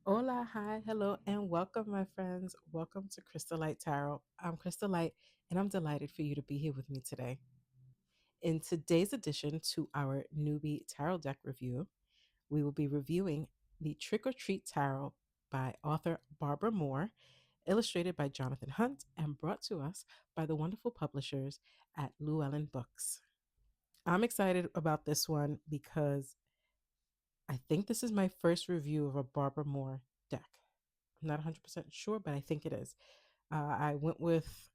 Hola, hi, hello, and welcome, my friends. Welcome to Crystal Light Tarot. I'm Crystal Light, and I'm delighted for you to be here with me today. In today's addition to our newbie tarot deck review, we will be reviewing the Trick or Treat Tarot by author Barbara Moore, illustrated by Jonathan Hunt, and brought to us by the wonderful publishers at Llewelyn Books. I'm excited about this one because I think this is my first review of a Barbara Moore deck. I'm not 100% sure, but I think it is. I went with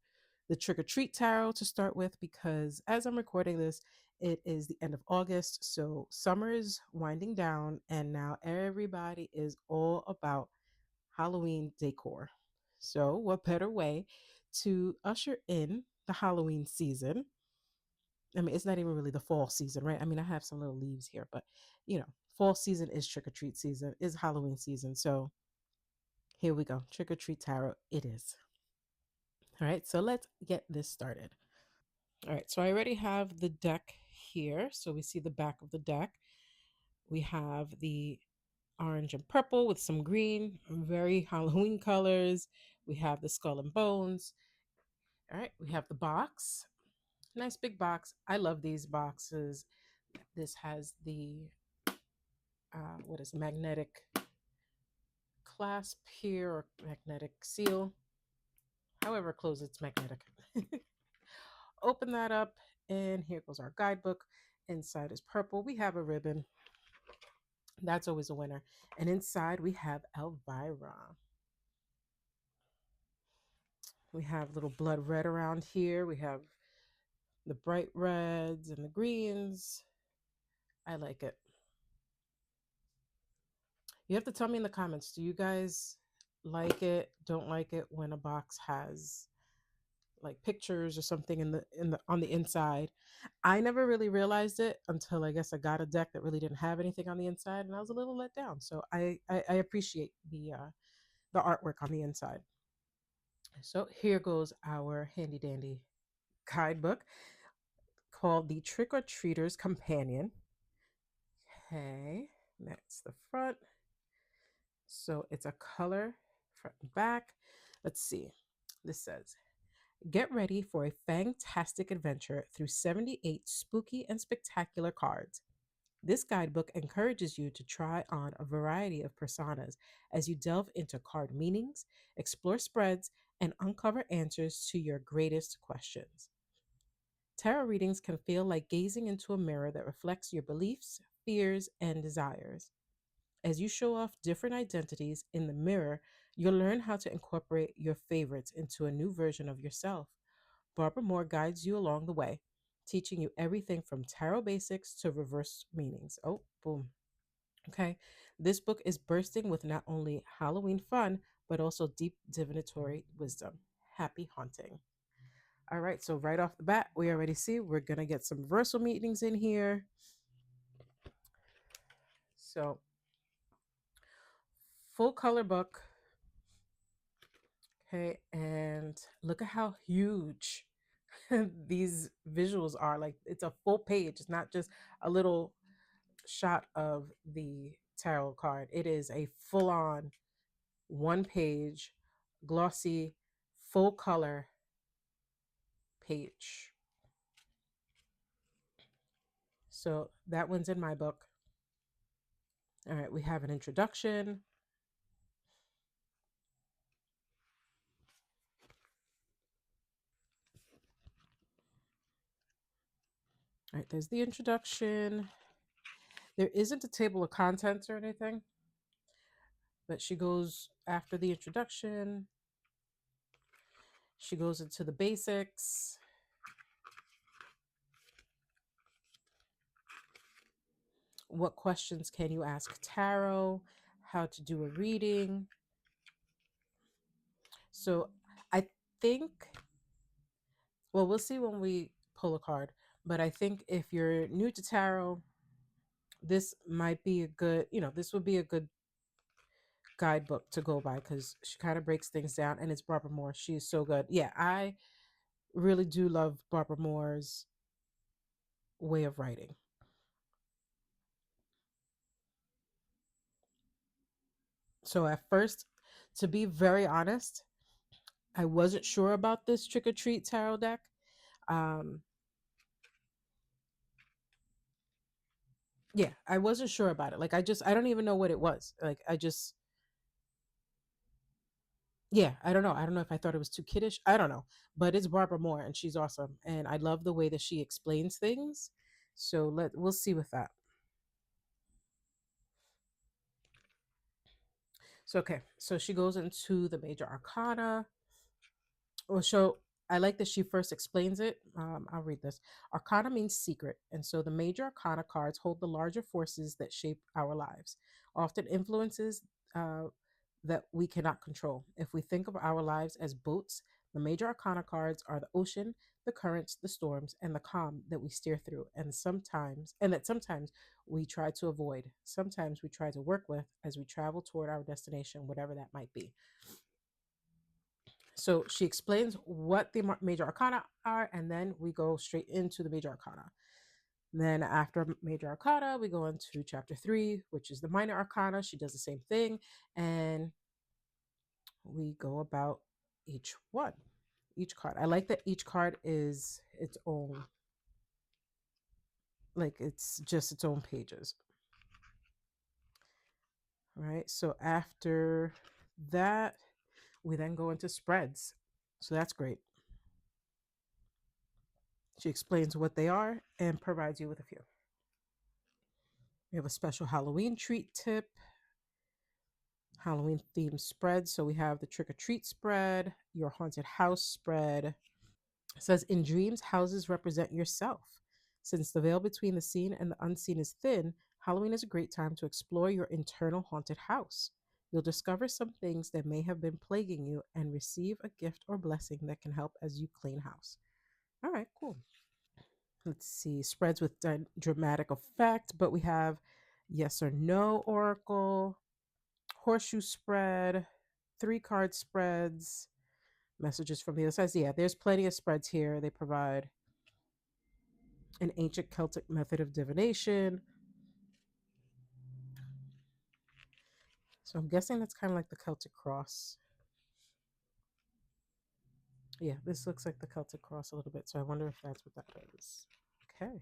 the Trick or Treat Tarot to start with because as I'm recording this, it is the end of August. So summer is winding down, and now everybody is all about Halloween decor. So, what better way to usher in the Halloween season? I mean, it's not even really the fall season, right? I mean, I have some little leaves here, but fall season is trick or treat season, is Halloween season. So, here we go. Trick or treat tarot, it is. All right, so let's get this started. All right, so I already have the deck here. So we see the back of the deck. We have the orange and purple with some green, very Halloween colors. We have the skull and bones. All right, we have the box. Nice big box. I love these boxes. This has the what is magnetic clasp here or magnetic seal. However, close it's magnetic. Open that up, and here goes our guidebook. Inside is purple. We have a ribbon. That's always a winner. And inside we have Elvira. We have little blood red around here. We have the bright reds and the greens. I like it. You have to tell me in the comments, do you guys like it, don't like it when a box has like pictures or something in the on the inside? I never really realized it until I guess I got a deck that really didn't have anything on the inside, and I was a little let down. So I appreciate the artwork on the inside. So here goes our handy dandy guidebook called the Trick or Treater's Companion. Okay, that's the front. So it's a color front and back. Let's see. This says, get ready for a fantastic adventure through 78 spooky and spectacular cards. This guidebook encourages you to try on a variety of personas as you delve into card meanings, explore spreads, and uncover answers to your greatest questions. Tarot readings can feel like gazing into a mirror that reflects your beliefs, fears, and desires. As you show off different identities in the mirror, you'll learn how to incorporate your favorites into a new version of yourself. Barbara Moore guides you along the way, teaching you everything from tarot basics to reverse meanings. Oh, boom. Okay. This book is bursting with not only Halloween fun, but also deep divinatory wisdom. Happy haunting. All right. So, right off the bat, we already see we're going to get some reversal meanings in here. So, full color book. Okay. And look at how huge these visuals are. Like, it's a full page. It's not just a little shot of the tarot card. It is a full on one page, glossy, full color page. So that one's in my book. All right, we have an introduction. All right, there's the introduction. There isn't a table of contents or anything, but she goes after the introduction. She goes into the basics. What questions can you ask tarot? How to do a reading. So I think, well, we'll see when we pull a card. But I think if you're new to tarot, this might be a good, this would be a good guidebook to go by because she kind of breaks things down, and it's Barbara Moore. She is so good. Yeah, I really do love Barbara Moore's way of writing. So at first, to be very honest, I wasn't sure about this trick or treat tarot deck. Um, yeah, I wasn't sure about it. Like I don't even know what it was. Like I just yeah, I don't know. I don't know if I thought it was too kiddish. I don't know. But it's Barbara Moore and she's awesome. And I love the way that she explains things. So we'll see with that. So okay. So she goes into the major arcana. Well, so I like that she first explains it. I'll read this. Arcana means secret, and so the major arcana cards hold the larger forces that shape our lives, often influences uh, that we cannot control. If we think of our lives as boats, the major arcana cards are the ocean, the currents, the storms, and the calm that we steer through, and that sometimes we try to avoid. Sometimes we try to work with as we travel toward our destination, whatever that might be. So she explains what the major arcana are, and then we go straight into the major arcana. Then, after major arcana, we go into chapter 3, which is the minor arcana. She does the same thing, and we go about each one, each card. I like that each card is its own, like it's just its own pages, right? So, after that, we then go into spreads. So, that's great. She explains what they are and provides you with a few. We have a special Halloween treat tip, Halloween themed spread. So we have the trick or treat spread, your haunted house spread. It says in dreams, houses represent yourself. Since the veil between the seen and the unseen is thin, Halloween is a great time to explore your internal haunted house. You'll discover some things that may have been plaguing you and receive a gift or blessing that can help as you clean house. All right, cool. Let's see, spreads with dramatic effect, but we have yes or no oracle, horseshoe spread, 3 card spreads, messages from the other side. So yeah, there's plenty of spreads here. They provide an ancient Celtic method of divination. So I'm guessing that's kind of like the Celtic cross. Yeah, this looks like the Celtic cross a little bit. So I wonder if that's what that is. Okay.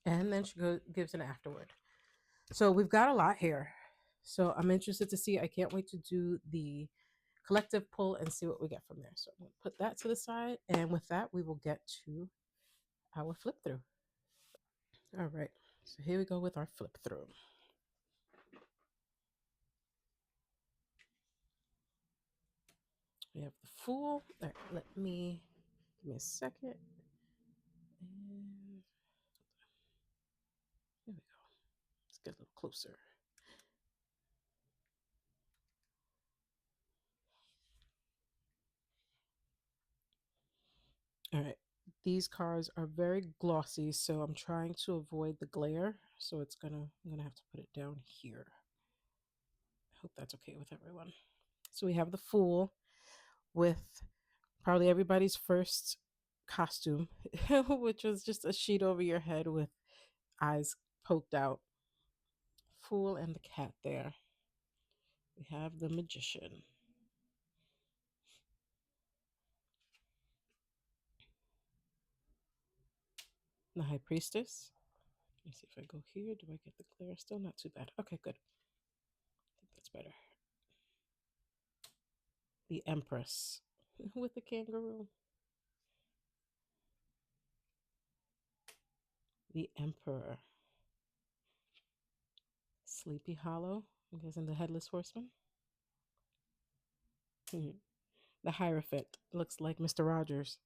And then gives an afterward. So we've got a lot here. So I'm interested to see. I can't wait to do the collective pull and see what we get from there. So I'm going to put that to the side. And with that, we will get to our flip through. All right. So here we go with our flip through. We have the Fool. All right. Give me a second. And there we go. Let's get a little closer. All right. These cards are very glossy, so I'm trying to avoid the glare. So I'm gonna have to put it down here. I hope that's okay with everyone. So we have the Fool with probably everybody's first costume, which was just a sheet over your head with eyes poked out. Fool and the cat there. We have the Magician. The High Priestess. Let me see if I go here. Do I get the glare? Still not too bad. Okay, good. I think that's better. The Empress with the kangaroo. The Emperor. Sleepy Hollow. I'm guessing the Headless Horseman. The Hierophant. Looks like Mr. Rogers.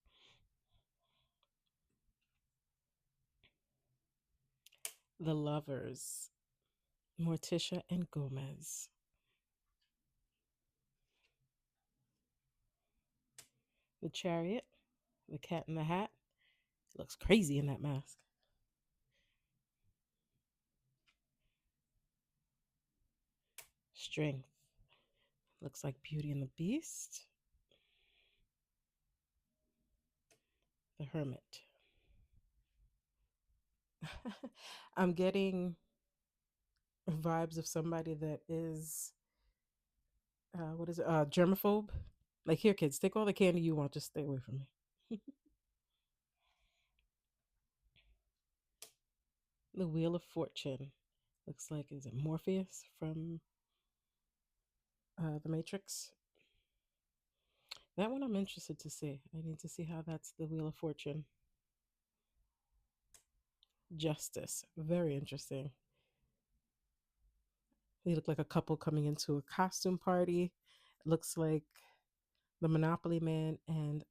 The Lovers. Morticia and Gomez. The Chariot. The Cat in the Hat. Looks crazy in that mask. Strength. Looks like Beauty and the Beast. The Hermit. I'm getting vibes of somebody that is what is it? Germaphobe. Like, here, kids, take all the candy you want, just stay away from me. The Wheel of Fortune. Looks like, is it Morpheus from the Matrix? That one I'm interested to see. I need to see how that's the Wheel of Fortune. Justice. Very interesting. They look like a couple coming into a costume party. It looks like the Monopoly Man and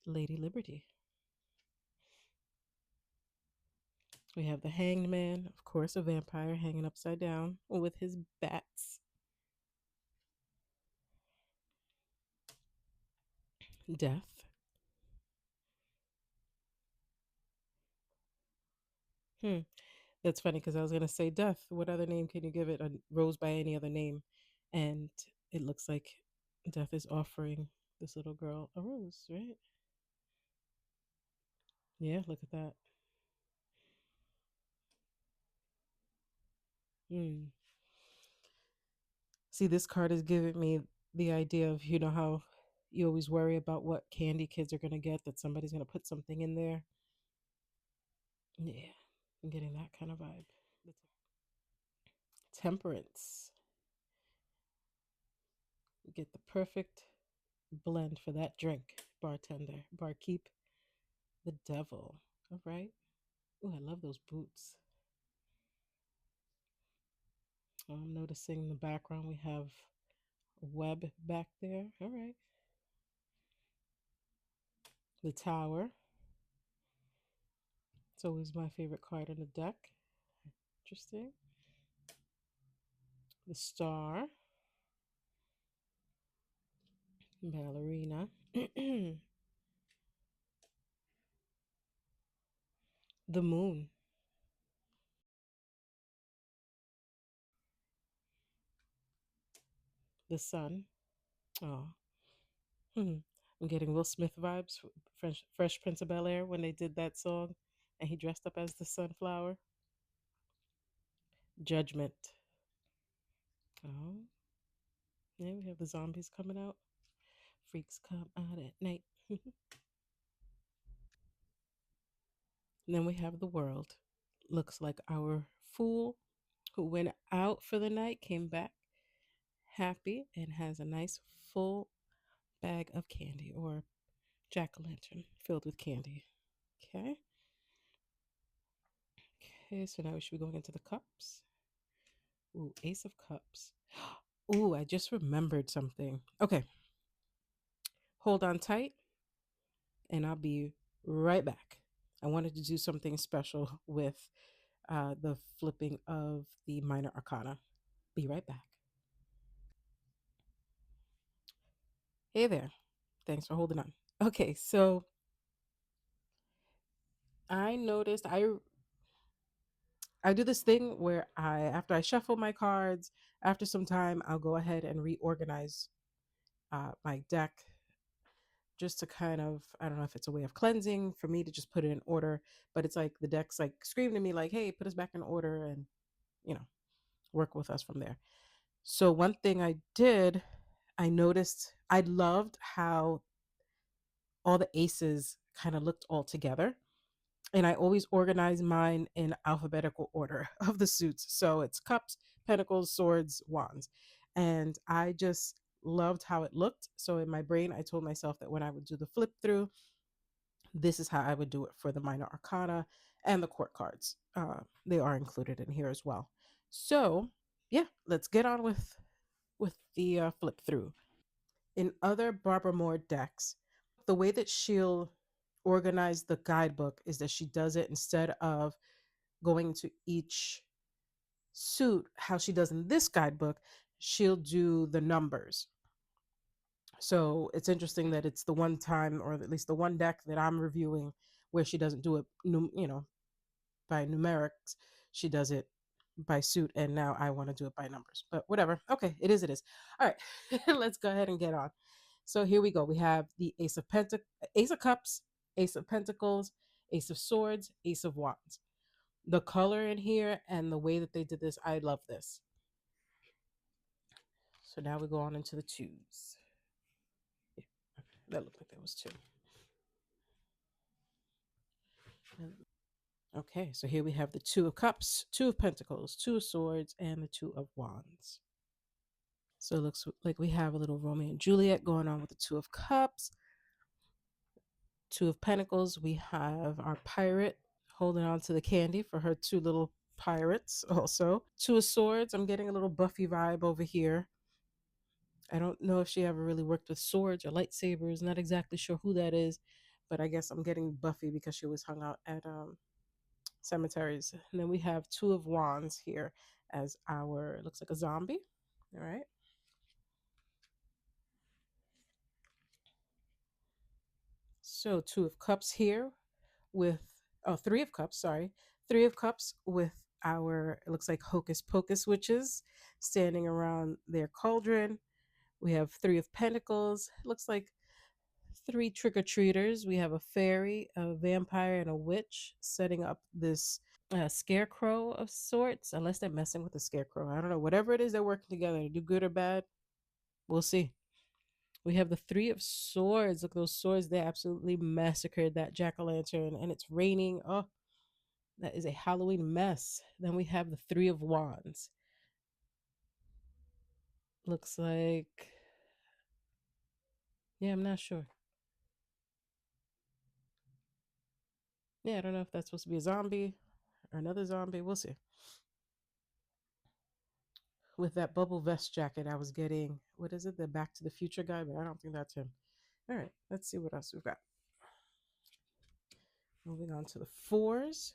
Lady Liberty. We have the Hanged Man, of course, a vampire hanging upside down with his bats. Death. Hmm. That's funny because I was going to say death. What other name can you give it? A rose by any other name. And it looks like death is offering this little girl a rose, right? Yeah, look at that. Hmm. See, this card is giving me the idea of, how you always worry about what candy kids are going to get, that somebody's going to put something in there. Yeah, I'm getting that kind of vibe. Temperance. Get the perfect blend for that drink, bartender. Barkeep, the devil. All right. Oh, I love those boots. I'm noticing in the background we have a web back there. All right. The tower. It's always my favorite card on the deck. Interesting. The star. Ballerina. The moon. The sun. Oh. I'm getting Will Smith vibes. Fresh Prince of Bel Air when they did that song and he dressed up as the sunflower. Judgment. Oh. Yeah, we have the zombies coming out. Freaks come out at night. And then we have the world. Looks like our fool who went out for the night came back happy and has a nice full bag of candy, or jack o' lantern filled with candy. Okay. Okay, so now we should be going into the cups. Ooh, Ace of Cups. Ooh, I just remembered something. Okay, hold on tight and I'll be right back. I wanted to do something special with the flipping of the minor arcana. Be right back. Hey there. Thanks for holding on. Okay, so I noticed I do this thing where after I shuffle my cards, after some time, I'll go ahead and reorganize my deck, just to kind of, I don't know if it's a way of cleansing for me to just put it in order, but it's like the deck's like screaming to me like, hey, put us back in order and, you know, work with us from there. So one thing I did, I noticed I loved how all the aces kind of looked all together. And I always organize mine in alphabetical order of the suits. So it's cups, pentacles, swords, wands. And I just loved how it looked. So in my brain, I told myself that when I would do the flip through, this is how I would do it for the minor arcana and the court cards. They are included in here as well. So yeah, let's get on with the flip through. In other Barbara Moore decks, the way that she'll organize the guidebook is that she does it, instead of going to each suit, how she does in this guidebook, she'll do the numbers. So it's interesting that it's the one time, or at least the one deck that I'm reviewing, where she doesn't do it, by numerics. She does it by suit, and now I want to do it by numbers. But whatever. Okay, it is. It is. All right, let's go ahead and get on. So here we go. We have the Ace of Cups, Ace of Pentacles, Ace of Swords, Ace of Wands. The color in here and the way that they did this, I love this. So now we go on into the twos. Yeah, that looked like that was two. Okay, so here we have the Two of Cups, Two of Pentacles, Two of Swords, and the Two of Wands. So it looks like we have a little Romeo and Juliet going on with the Two of Cups, Two of Pentacles. We have our pirate holding on to the candy for her two little pirates, also. Two of Swords. I'm getting a little Buffy vibe over here. I don't know if she ever really worked with swords or lightsabers. Not exactly sure who that is, but I guess I'm getting Buffy because she was hung out at cemeteries. And then we have Two of Wands here as our, it looks like a zombie. All right. So Two of Cups here with, oh, Three of Cups, sorry. Three of Cups with our, it looks like Hocus Pocus witches standing around their cauldron. We have Three of Pentacles. It looks like three trick or treaters. We have a fairy, a vampire, and a witch setting up this scarecrow of sorts, unless they're messing with the scarecrow. I don't know. Whatever it is, they're working together to do good or bad. We'll see. We have the Three of Swords. Look, those swords, they absolutely massacred that jack o' lantern, and it's raining. Oh, that is a Halloween mess. Then we have the Three of Wands. Looks like, yeah, I'm not sure. Yeah, I don't know if that's supposed to be a zombie or another zombie. We'll see. With that bubble vest jacket, I was getting, what is it? The Back to the Future guy, but I don't think that's him. All right, let's see what else we've got. Moving on to the fours.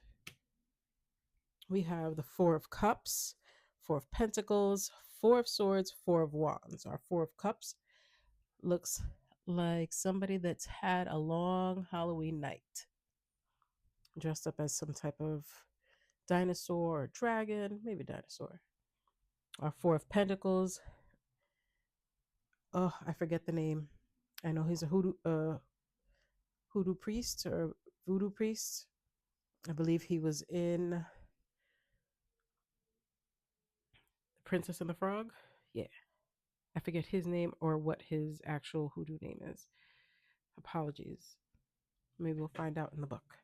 We have the Four of Cups, Four of Pentacles, Four of Swords, Four of Wands. Our Four of Cups looks like somebody that's had a long Halloween night, dressed up as some type of dinosaur or dragon, maybe dinosaur. Our Four of Pentacles, oh, I forget the name. I know he's a hoodoo priest or voodoo priest. I believe he was in The Princess and the Frog. Yeah. I forget his name or what his actual hoodoo name is. Apologies. Maybe we'll find out in the book.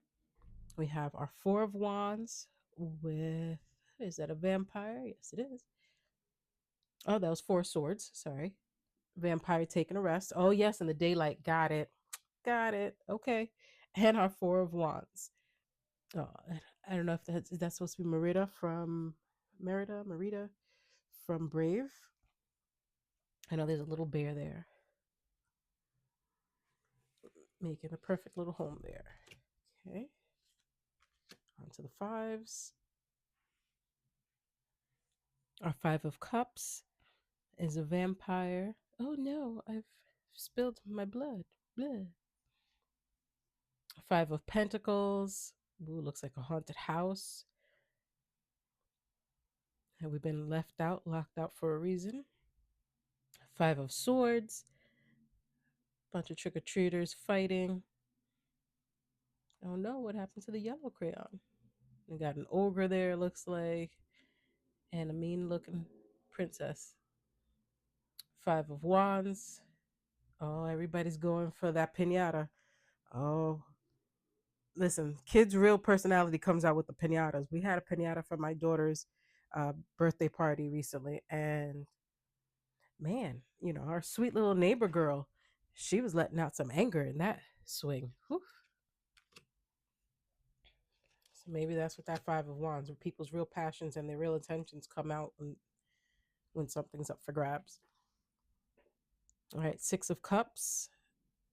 We have our Four of Wands with, is that a vampire? Yes, it is. Oh, that was Four Swords. Sorry. Vampire taking a rest. Oh, yes, in the daylight. Got it. Got it. Okay. And our Four of Wands. Oh, I don't know if that's supposed to be Merida from Brave. I know there's a little bear there, making a perfect little home there. Okay, on to the fives. Our Five of Cups is a vampire. Oh no, I've spilled my blood. Blood. Five of Pentacles. Ooh, looks like a haunted house. Have we been left out, locked out for a reason? Five of Swords. Bunch of trick or treaters fighting. Oh no, what happened to the yellow crayon? We got an ogre there, looks like, and a mean looking princess. Five of Wands. Oh, everybody's going for that pinata. Oh, listen, kids' real personality comes out with the pinatas. We had a pinata for my daughter's birthday party recently, and man, our sweet little neighbor girl, she was letting out some anger in that swing. Whew. So maybe that's what that Five of Wands, where people's real passions and their real intentions come out when something's up for grabs. All right, Six of Cups,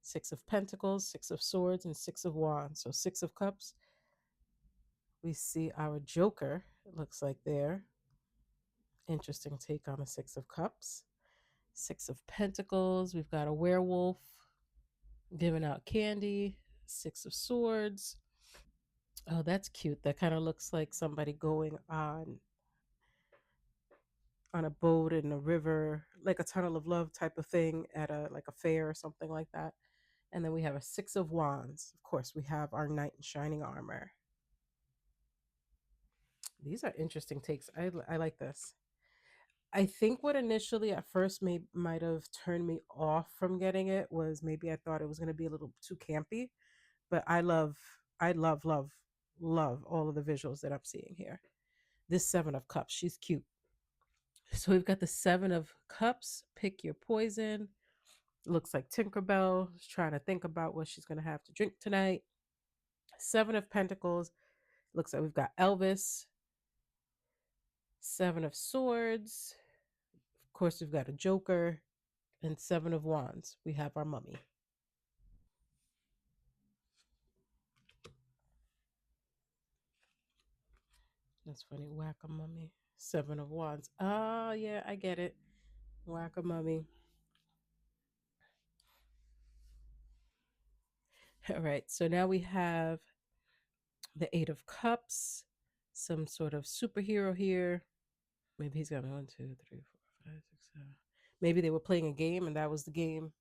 Six of Pentacles, Six of Swords, and Six of Wands. So Six of Cups, we see our Joker, it looks like there. Interesting take on a Six of Cups. Six of Pentacles, we've got a werewolf giving out candy. Six of Swords. Oh, that's cute. That kind of looks like somebody going on a boat in a river, like a tunnel of love type of thing at a like a fair or something like that. And then we have a Six of Wands. Of course, we have our knight in shining armor. These are interesting takes. I like this. I think what initially at first might have turned me off from getting it was maybe I thought it was going to be a little too campy, but I love all of the visuals that I'm seeing here. This 7 of cups, she's cute. So we've got the 7 of cups, pick your poison. Looks like Tinkerbell is trying to think about what she's going to have to drink tonight. 7 of pentacles, looks like we've got Elvis. 7 of swords, of course we've got a joker, and 7 of wands, we have our mummy. That's funny. Whack a mummy. 7 of wands. Oh, yeah, I get it. Whack a mummy. All right. So now we have the 8 of cups, some sort of superhero here. Maybe he's got 1, 2, 3, 4, 5, 6, 7. Maybe they were playing a game and that was the game.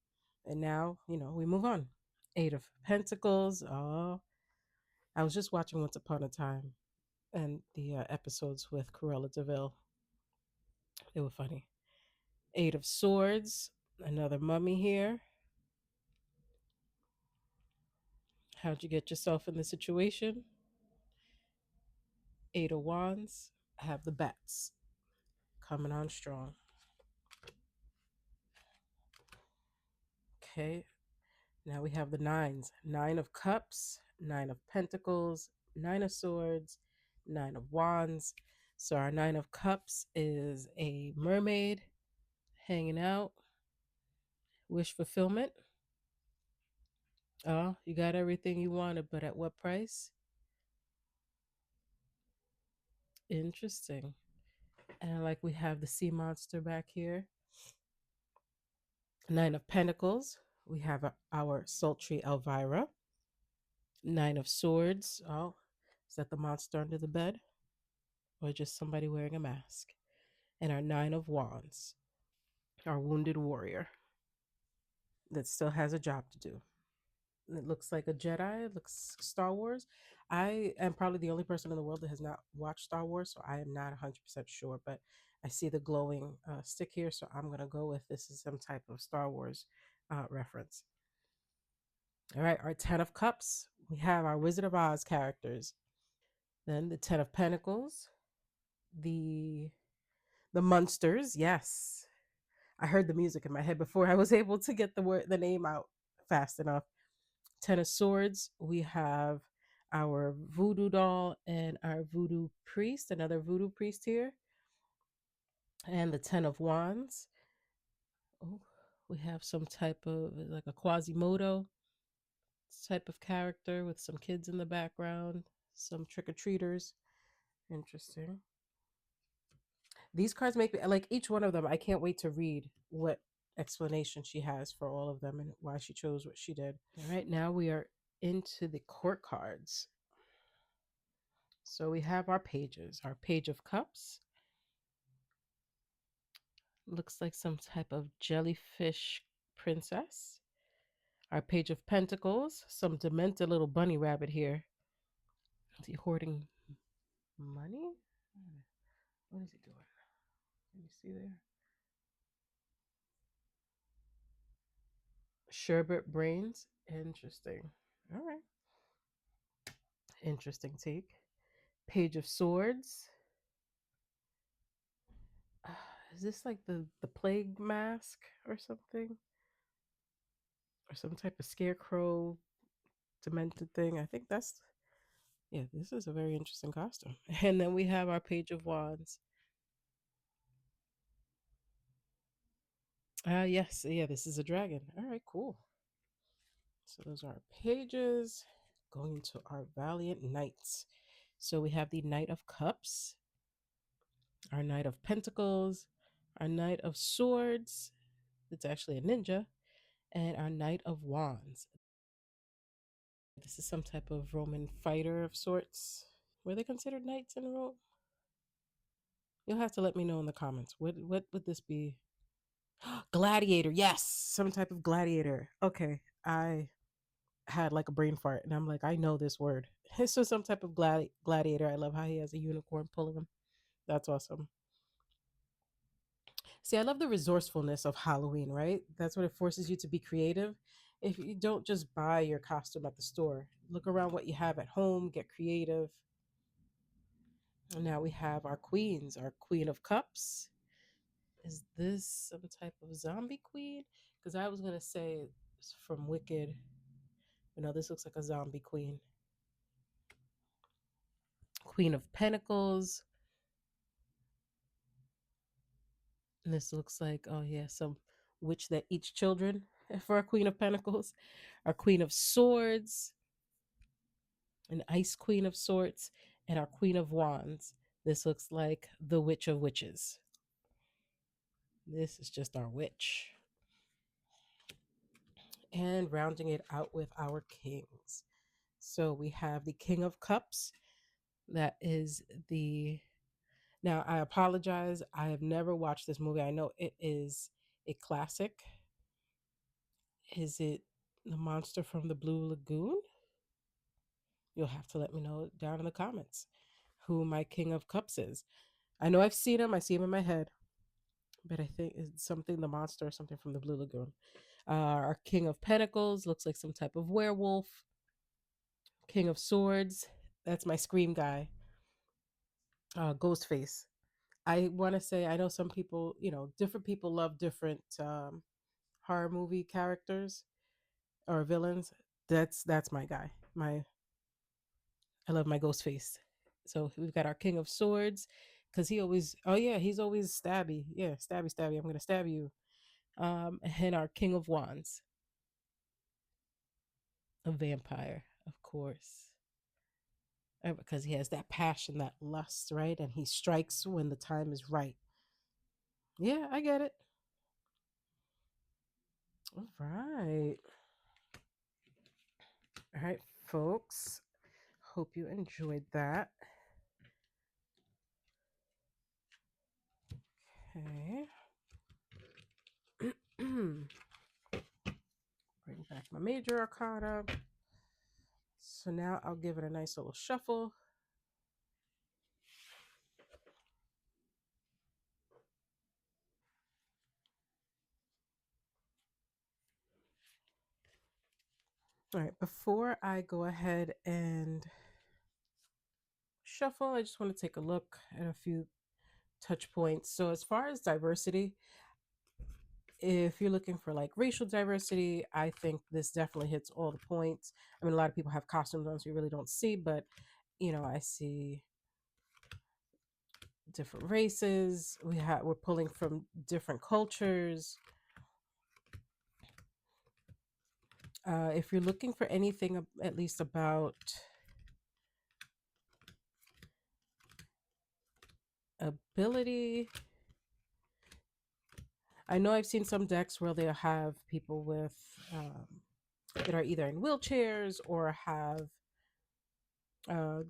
And now, we move on. 8 of pentacles. Oh, I was just watching Once Upon a Time and the episodes with Cruella DeVille. They were funny. 8 of swords. Another mummy here. How'd you get yourself in the situation? 8 of wands. Have the bats coming on strong. Okay. Now we have the nines. 9 of cups, 9 of pentacles, 9 of swords, 9 of wands. So our 9 of cups is a mermaid hanging out. Wish fulfillment. Oh, you got everything you wanted, but at what price? Interesting. And like we have the sea monster back here. 9 of pentacles. We have our sultry Elvira. 9 of swords. Oh, is that the monster under the bed? Or just somebody wearing a mask? And our 9 of wands. Our wounded warrior that still has a job to do. It looks like a Jedi. It looks Star Wars. I am probably the only person in the world that has not watched Star Wars, so I am not 100% sure. But I see the glowing stick here, so I'm going to go with this is some type of Star Wars reference. All right, our 10 of Cups. We have our Wizard of Oz characters. Then the 10 of Pentacles. The the Munsters. Yes, I heard the music in my head before I was able to get the name out fast enough. 10 of Swords, we have our voodoo doll and our voodoo priest, another voodoo priest here. And the 10 of Wands. Oh, we have some type of like a Quasimodo type of character with some kids in the background, some trick or treaters. Interesting. These cards make me like each one of them. I can't wait to read what explanation she has for all of them and why she chose what she did. All right, now we are into the court cards. So we have our pages. Our Page of Cups looks like some type of jellyfish princess. Our Page of Pentacles, some demented little bunny rabbit here. Is he hoarding money? What is he doing? Can you see there? Sherbet brains. Interesting. All right. Interesting take. Page of Swords. Uh, is this like the plague mask or something? Or some type of scarecrow demented thing? I think that's yeah, this is a very interesting costume. And then we have our Page of Wands. Yes, yeah, this is a dragon. All right, cool. So those are our pages. Going to our Valiant Knights. So we have the Knight of Cups, our Knight of Pentacles, our Knight of Swords. It's actually a ninja, and our Knight of Wands. This is some type of Roman fighter of sorts. Were they considered knights in Rome? You'll have to let me know in the comments. What would this be? Gladiator, yes, some type of gladiator. Okay, I had like a brain fart, and I'm like, I know this word. It's just some type of gladiator. I love how he has a unicorn pulling him. That's awesome. See, I love the resourcefulness of Halloween, right? That's what it forces you to be creative. If you don't just buy your costume at the store, look around what you have at home, get creative. And now we have our queens, our Queen of Cups. Is this some type of zombie queen? Because I was going to say it's from Wicked. You know, this looks like a zombie queen. Queen of Pentacles. And this looks like, oh yeah, some witch that eats children for our Queen of Pentacles. Our Queen of Swords, an Ice Queen of Swords, and our Queen of Wands. This looks like the Witch of Witches. This is just our witch. And rounding it out with our kings. So we have the King of Cups. That is the. Now, I apologize. I have never watched this movie. I know it is a classic. Is it the monster from the Blue Lagoon? You'll have to let me know down in the comments who my King of Cups is. I know I've seen him. I see him in my head, but I think it's something the monster or something from the Blue Lagoon. Our King of Pentacles looks like some type of werewolf. King of Swords, that's my Scream guy. Ghostface. I want to say, I know some people, different people love different horror movie characters or villains. That's my guy. I love my Ghostface. So we've got our King of Swords, because he always, oh yeah, he's always stabby. Yeah, stabby, stabby. I'm gonna stab you. And our King of Wands, a vampire, of course, because he has that passion, that lust, right? And he strikes when the time is right. Yeah, I get it. All right. All right, folks. Hope you enjoyed that. Okay. Bring back my major arcana. So now I'll give it a nice little shuffle. All right, before I go ahead and shuffle, I just want to take a look at a few touch points. So, as far as diversity, if you're looking for like racial diversity, I think this definitely hits all the points. I mean, a lot of people have costumes on, so you really don't see, but I see different races. We're pulling from different cultures. If you're looking for anything at least about ability, I know I've seen some decks where they'll have people with that are either in wheelchairs or have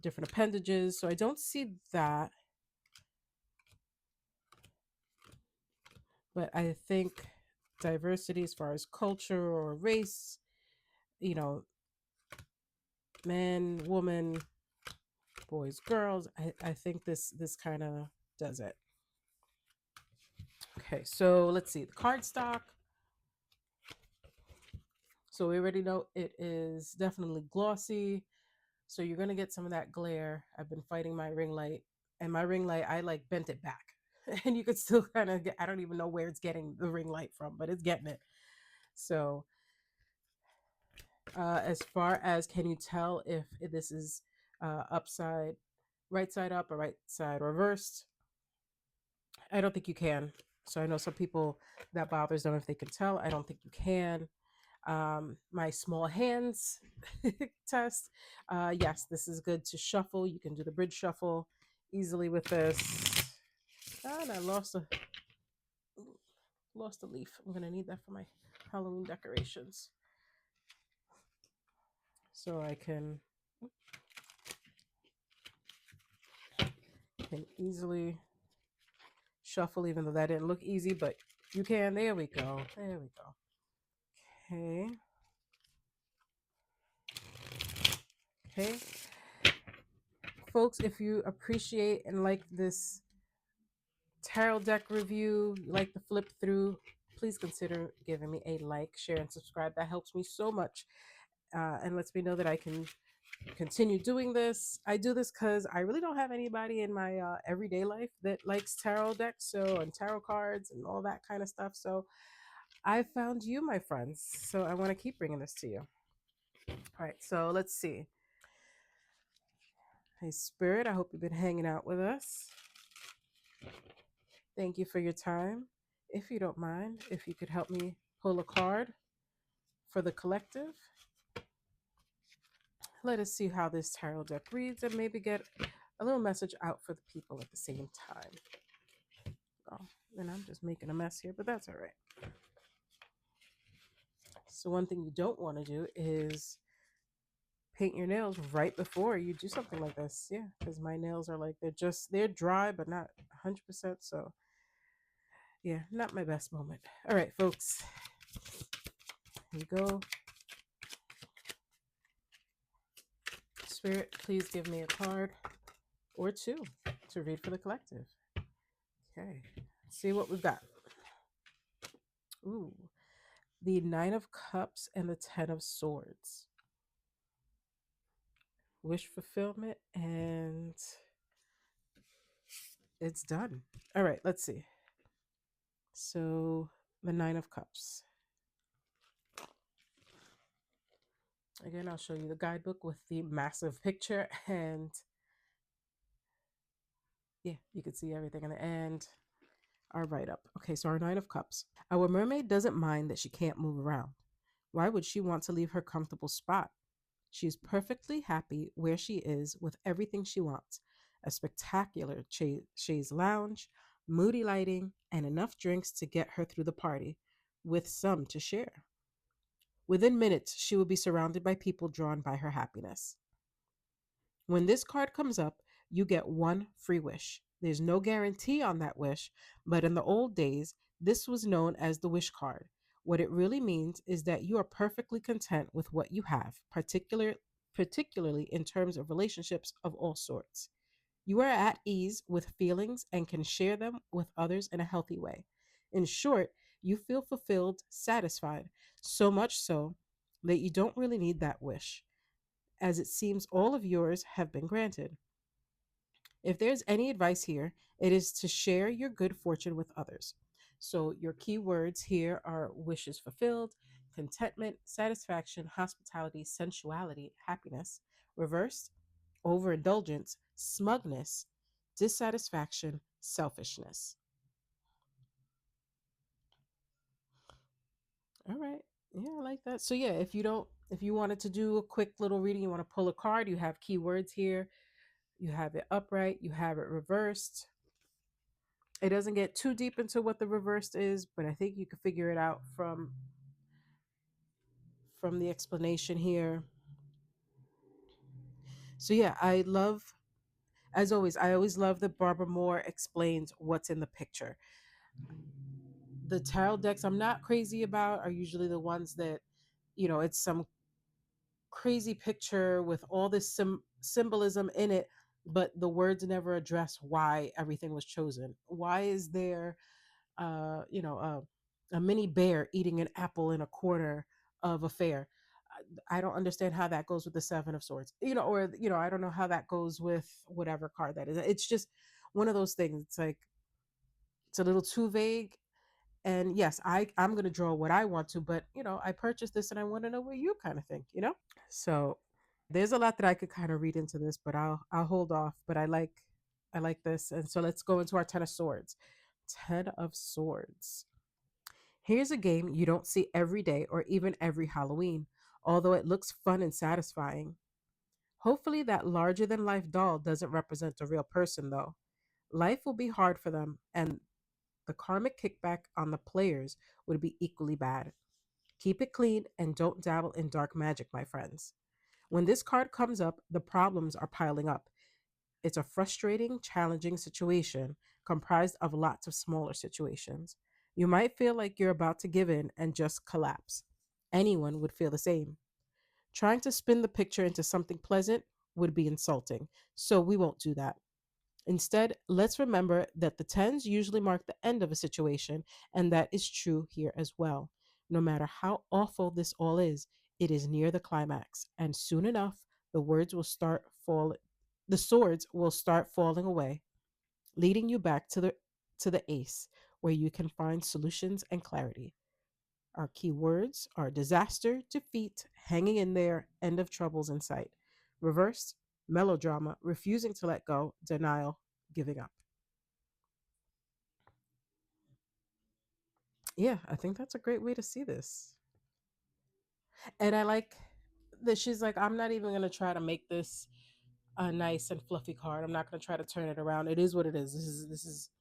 different appendages. So I don't see that. But I think diversity as far as culture or race, you know, men, woman, boys, girls, I think this kind of does it. Okay, so let's see the card stock. So we already know it is definitely glossy. So you're gonna get some of that glare. I've been fighting my ring light, and my ring light, I like bent it back, and you could still kind of get. I don't even know where it's getting the ring light from, but it's getting it. So, as far as can you tell if this is upside, right side up, or right side reversed? I don't think you can. So I know some people that bothers them if they can tell. I don't think you can. My small hands test. Yes, this is good to shuffle. You can do the bridge shuffle easily with this. And I lost a leaf. I'm gonna need that for my Halloween decorations. So I can easily shuffle, even though that didn't look easy, but you can. There we go. There we go. Okay. Okay, folks, if you appreciate and like this tarot deck review, you like the flip through, please consider giving me a like, share, and subscribe. That helps me so much and lets me know that I can continue doing this. I do this because I really don't have anybody in my everyday life that likes tarot decks, so and tarot cards and all that kind of stuff. So I found you, my friends. So I want to keep bringing this to you. All right, so let's see. Hey, Spirit, I hope you've been hanging out with us. Thank you for your time. If you don't mind, if you could help me pull a card for the collective, let us see how this tarot deck reads and maybe get a little message out for the people at the same time. Oh, and I'm just making a mess here, but that's all right. So one thing you don't want to do is paint your nails right before you do something like this. Yeah, because my nails are like they're dry but not 100%. So yeah, not my best moment. All right, folks. Here we go. Spirit, please give me a card or two to read for the collective. Okay, let's see what we've got. Ooh, the Nine of Cups and the Ten of Swords. Wish fulfillment, and it's done. All right, let's see. So, the Nine of Cups. Again, I'll show you the guidebook with the massive picture, and yeah, you can see everything in the end. Our write up. Okay, so our Nine of Cups. Our mermaid doesn't mind that she can't move around. Why would she want to leave her comfortable spot? She's perfectly happy where she is with everything she wants: a spectacular chaise lounge, moody lighting, and enough drinks to get her through the party, with some to share. Within minutes, she will be surrounded by people drawn by her happiness. When this card comes up, you get one free wish. There's no guarantee on that wish, but in the old days, this was known as the wish card. What it really means is that you are perfectly content with what you have, particularly in terms of relationships of all sorts. You are at ease with feelings and can share them with others in a healthy way. In short, you feel fulfilled, satisfied, so much so that you don't really need that wish, as it seems all of yours have been granted. If there's any advice here, it is to share your good fortune with others. So, your key words here are wishes fulfilled, contentment, satisfaction, hospitality, sensuality, happiness. Reversed, overindulgence, smugness, dissatisfaction, selfishness. All right. Yeah, I like that. So yeah, if you wanted to do a quick little reading, you want to pull a card, you have keywords here. You have it upright, you have it reversed. It doesn't get too deep into what the reversed is, but I think you can figure it out from the explanation here. So yeah, as always, I always love that Barbara Moore explains what's in the picture. The tarot decks I'm not crazy about are usually the ones that, it's some crazy picture with all this symbolism in it, but the words never address why everything was chosen. Why is there uh, you know, uh, a mini bear eating an apple in a corner of a fair? I don't understand how that goes with the Seven of Swords, or I don't know how that goes with whatever card that is. It's just one of those things. It's like it's a little too vague. And yes, I'm gonna draw what I want to, but I purchased this and I want to know where you kind of think. So there's a lot that I could kind of read into this, but I'll hold off. But I like this, and so let's go into our Ten of Swords. Ten of Swords. Here's a game you don't see every day or even every Halloween, although it looks fun and satisfying. Hopefully, that larger than life doll doesn't represent a real person, though. Life will be hard for them, and the karmic kickback on the players would be equally bad. Keep it clean and don't dabble in dark magic, my friends. When this card comes up, the problems are piling up. It's a frustrating, challenging situation comprised of lots of smaller situations. You might feel like you're about to give in and just collapse. Anyone would feel the same. Trying to spin the picture into something pleasant, would be insulting. So we won't do that. Instead, let's remember that the tens usually mark the end of a situation, and that is true here as well. No matter how awful this all is, it is near the climax, and soon enough, the words will start fall the swords will start falling away, leading you back to the ace, where you can find solutions and clarity. Our key words are disaster, defeat, hanging in there, end of troubles in sight. Reverse, melodrama, refusing to let go, denial, giving up. Yeah, I think that's a great way to see this. And I like that she's like, I'm not even going to try to make this a nice and fluffy card. I'm not going to try to turn it around. It is what it is. This is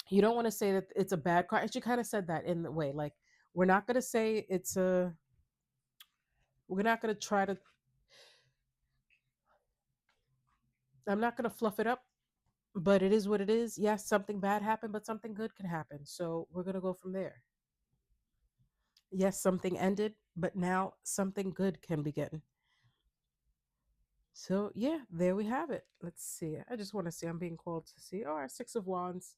you don't want to say that it's a bad card. And she kind of said that in the way like we're not going to say it's a we're not going to try to I'm not going to fluff it up, but it is what it is. Yes, something bad happened, but something good can happen. So we're going to go from there. Yes, something ended, but now something good can begin. So yeah, there we have it. Let's see. I just want to see. I'm being called to see. Oh, our Six of Wands.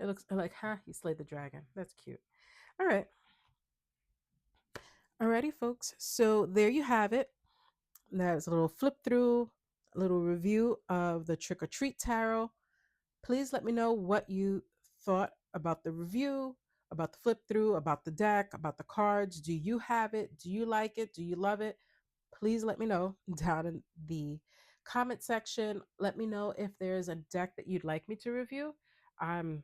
It looks like, huh? He slayed the dragon. That's cute. All right. Alrighty, folks. So there you have it. That's a little flip through, a little review of the Trick or Treat Tarot. Please let me know what you thought about the review, about the flip through, about the deck, about the cards. Do you have it? Do you like it? Do you love it? Please let me know down in the comment section. Let me know if there's a deck that you'd like me to review. I'm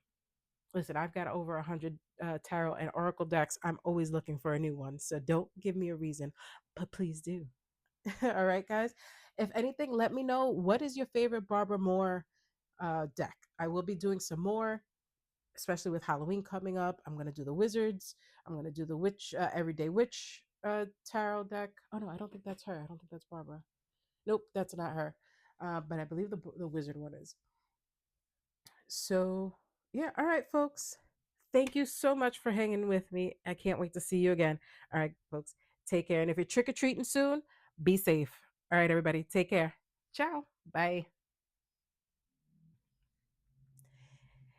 listen, I've got over 100 tarot and oracle decks. I'm always looking for a new one. So don't give me a reason, but please do. All right, guys. If anything, let me know what is your favorite Barbara Moore deck. I will be doing some more, especially with Halloween coming up. I'm going to do the Wizards. I'm going to do the Witch, Everyday Witch tarot deck. Oh, no, I don't think that's her. I don't think that's Barbara. Nope, that's not her. But I believe the Wizard one is. So, yeah. All right, folks. Thank you so much for hanging with me. I can't wait to see you again. All right, folks. Take care. And if you're trick or treating soon, be safe. All right, everybody. Take care. Ciao. Bye.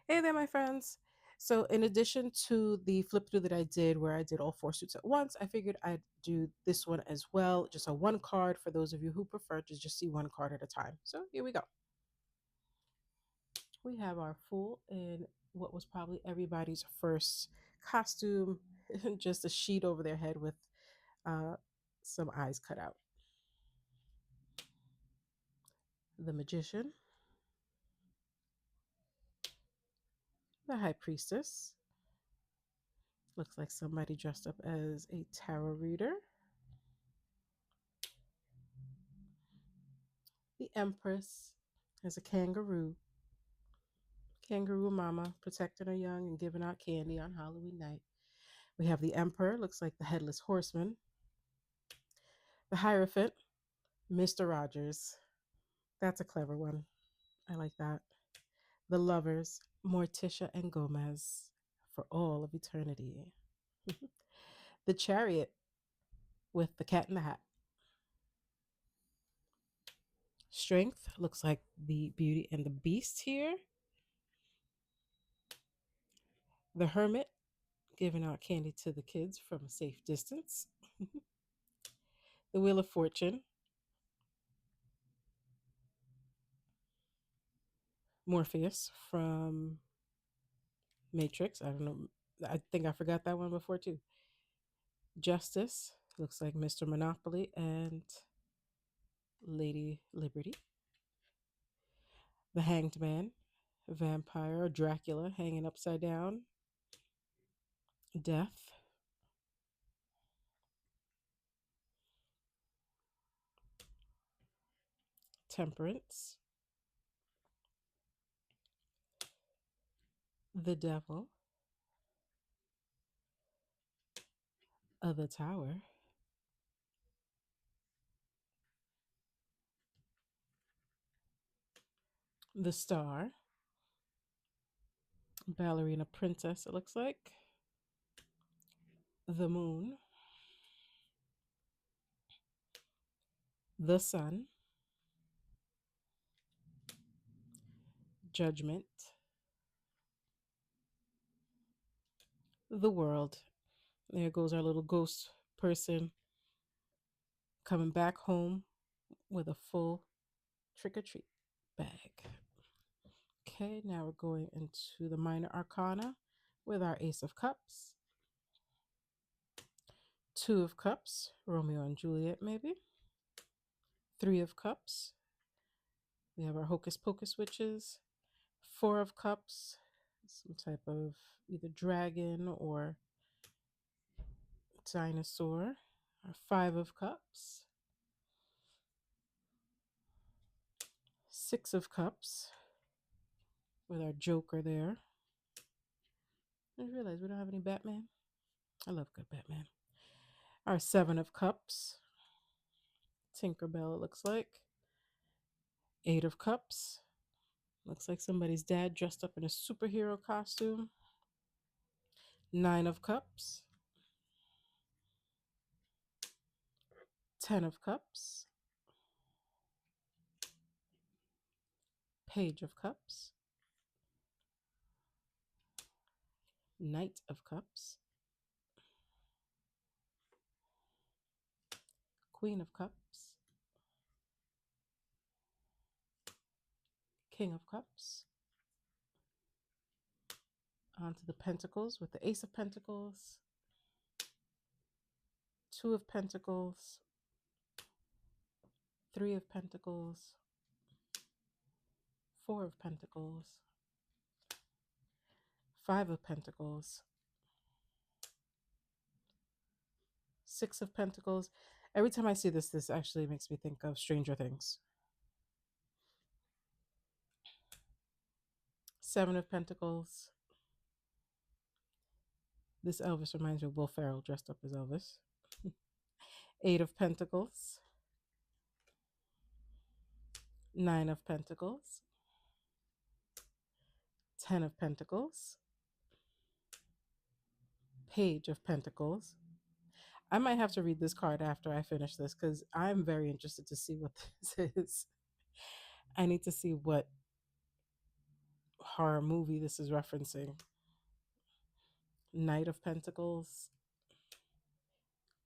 Hey there, my friends. So, in addition to the flip through that I did where I did all four suits at once, I figured I'd do this one as well. Just a one card for those of you who prefer to just see one card at a time. So, here we go. We have our fool in what was probably everybody's first costume, just a sheet over their head with uh, some eyes cut out. The magician, the high priestess, looks like somebody dressed up as a tarot reader, the empress as a kangaroo mama protecting her young and giving out candy on Halloween night. We have the emperor, looks like the headless horseman, the hierophant, Mr. Rogers. That's a clever one. I like that. The lovers, Morticia and Gomez, for all of eternity. The chariot with the cat in the hat. Strength looks like the Beauty and the Beast here. The hermit giving out candy to the kids from a safe distance. The Wheel of Fortune. Morpheus from Matrix. I don't know. I think I forgot that one before too. Justice looks like Mr. Monopoly and Lady Liberty. The Hanged Man, vampire, Dracula hanging upside down. Death. Temperance. The Devil. The Tower. The Star. Ballerina Princess, it looks like. The Moon. the Sun, Judgment, the World. There goes our little ghost person coming back home with a full trick or treat bag. Okay, now we're going into the minor arcana with our Ace of Cups, Two of Cups, Romeo and Juliet, maybe. Three of Cups, we have our Hocus Pocus witches. Four of Cups, some type of either dragon or dinosaur. Our Five of Cups, Six of Cups, with our Joker there. I just realized we don't have any Batman. I love good Batman. Our Seven of Cups, Tinkerbell, it looks like. Eight of Cups, looks like somebody's dad dressed up in a superhero costume. Nine of Cups, Ten of Cups, Page of Cups, Knight of Cups, Queen of Cups, King of Cups. Onto the Pentacles with the Ace of Pentacles, Two of Pentacles, Three of Pentacles, Four of Pentacles, Five of Pentacles, Six of Pentacles. Every time I see this, this actually makes me think of Stranger Things. Seven of Pentacles. This Elvis reminds me of Will Ferrell dressed up as Elvis. Eight of Pentacles, Nine of Pentacles, Ten of Pentacles, Page of Pentacles. I might have to read this card after I finish this because I'm very interested to see what this is. I need to see what horror movie this is referencing. Knight of Pentacles,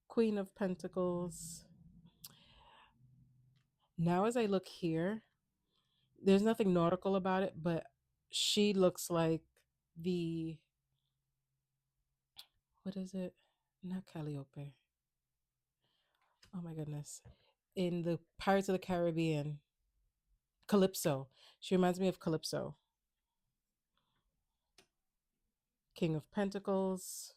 Queen of Pentacles. Now, as I look here, there's nothing nautical about it, but she looks like the, what is it? Not Calliope. Oh my goodness. In the Pirates of the Caribbean, Calypso. She reminds me of Calypso. King of Pentacles,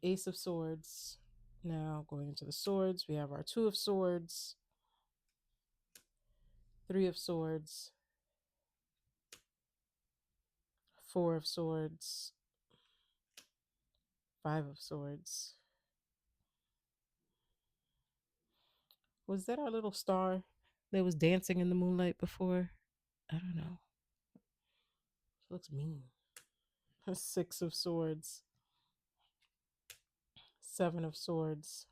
Ace of Swords. Now going into the swords, we have our Two of Swords, Three of Swords, Four of Swords, Five of Swords. Was that our little star that was dancing in the moonlight before? I don't know. She looks mean. Six of Swords, Seven of Swords.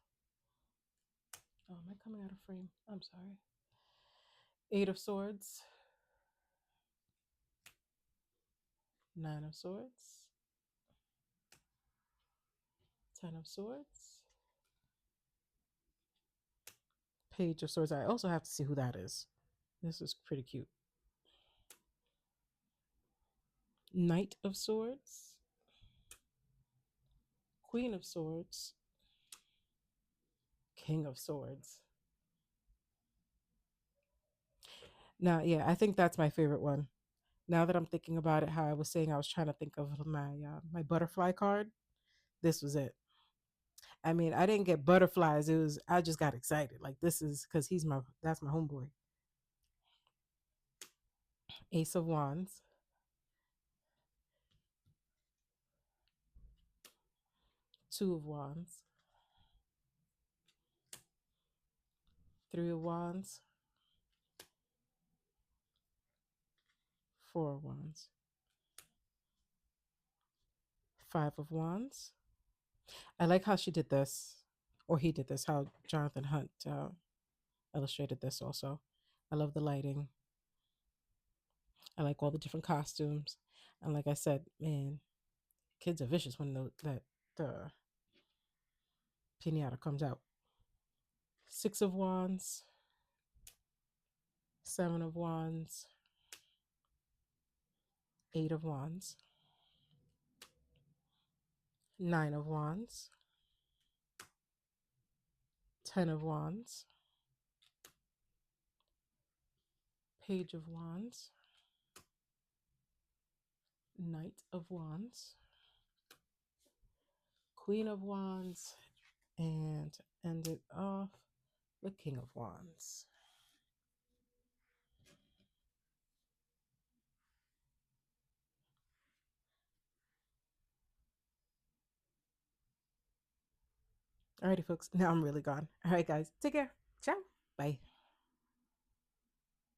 Oh, am I coming out of frame? I'm sorry. Eight of Swords, Nine of Swords, Ten of Swords, Page of Swords. I also have to see who that is. This is pretty cute. Knight of Swords, Queen of Swords, King of Swords. Now, yeah, I think that's my favorite one. Now that I'm thinking about it, how I was saying I was trying to think of my butterfly card. This was it. I mean, I didn't get butterflies. It was I just got excited. Like this is because that's my homeboy. Ace of Wands, Two of Wands, Three of Wands, Four of Wands, Five of Wands. I like how she did this. or he did this, how Jonathan Hunt illustrated this also. I love the lighting. I like all the different costumes. And like I said, man, kids are vicious when that the pinata comes out. Six of Wands, Seven of Wands, Eight of Wands, Nine of Wands, Ten of Wands, Page of Wands, Knight of Wands, Queen of Wands, and end it off the King of Wands. Alrighty, folks. Now I'm really gone. All right, guys. Take care. Ciao. Bye.